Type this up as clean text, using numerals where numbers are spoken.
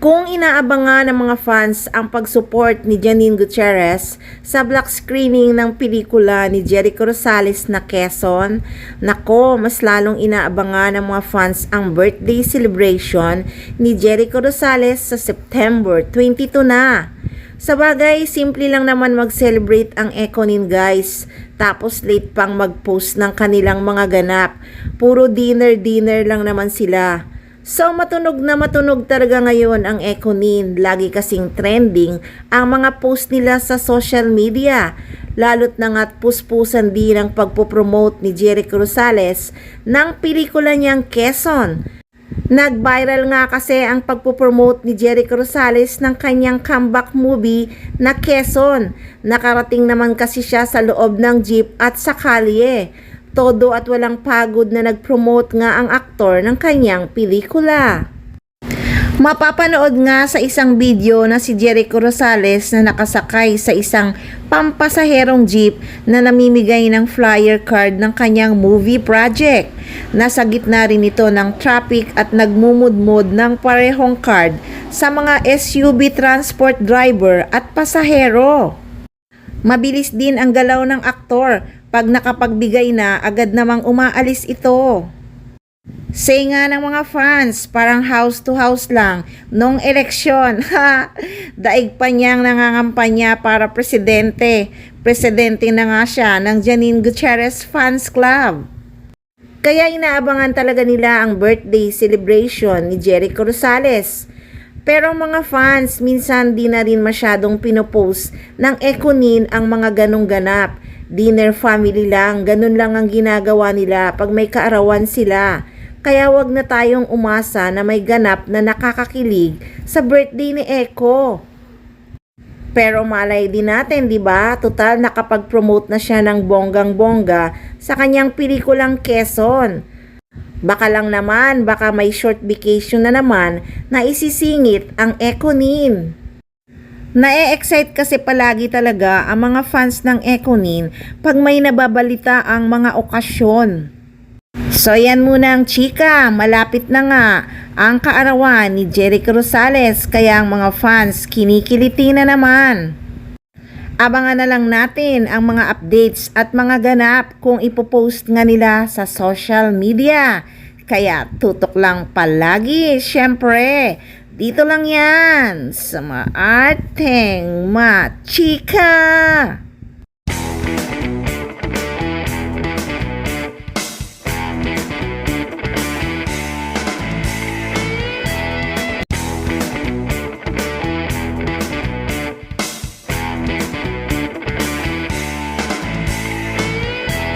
Kung inaabangan ng mga fans ang pag-support ni Janine Gutierrez sa black screening ng pelikula ni Jericho Rosales na Quezon, nako, mas lalong inaabangan ng mga fans ang birthday celebration ni Jericho Rosales sa September 22 na. Sa bagay, simple lang naman mag-celebrate ang Econin guys. Tapos late pang mag-post ng kanilang mga ganap. Puro dinner lang naman sila. So matunog na matunog talaga ngayon ang Econin. Lagi kasing trending ang mga post nila sa social media. Lalo't na nga't puspusan din ang pagpopromote ni Jericho Rosales ng pelikula niyang Quezon. Nag-viral nga kasi ang pagpopromote ni Jericho Rosales ng kanyang comeback movie na Quezon. Nakarating naman kasi siya sa loob ng jeep at sa kalye. Todo at walang pagod na nag-promote nga ang aktor ng kanyang pelikula. Mapapanood nga sa isang video na si Jericho Rosales na nakasakay sa isang pampasaherong jeep na namimigay ng flyer card ng kanyang movie project. Nasa gitna rin ito ng traffic at nagmumudmod ng parehong card sa mga SUV transport driver at pasahero. Mabilis din ang galaw ng aktor. Pag nakapagbigay na, agad namang umaalis ito. Say nga ng mga fans, parang house to house lang nung eleksyon. Daig pa niyang nangangampanya para presidente. Presidente na nga siya ng Janine Gutierrez Fans Club. Kaya inaabangan talaga nila ang birthday celebration ni Jericho Rosales. Pero mga fans, minsan di na rin masyadong pinopost ng Econin ang mga ganong ganap. Dinner family lang, ganun lang ang ginagawa nila pag may kaarawan sila. Kaya wag na tayong umasa na may ganap na nakakakilig sa birthday ni Eko. Pero malay din natin, di ba? Total nakapag-promote na siya ng bonggang-bongga sa kanyang pelikulang Quezon. Baka lang naman, baka may short vacation na naman na isisingit ang Econin. Na-excite kasi palagi talaga ang mga fans ng Econin pag may nababalita ang mga okasyon. So yan muna ang chika, malapit na nga ang kaarawan ni Jericho Rosales kaya ang mga fans kinikiliti na naman. Abangan na lang natin ang mga updates at mga ganap kung ipopost nga nila sa social media. Kaya tutok lang palagi, syempre. Dito lang yan sa Maarteng Machika.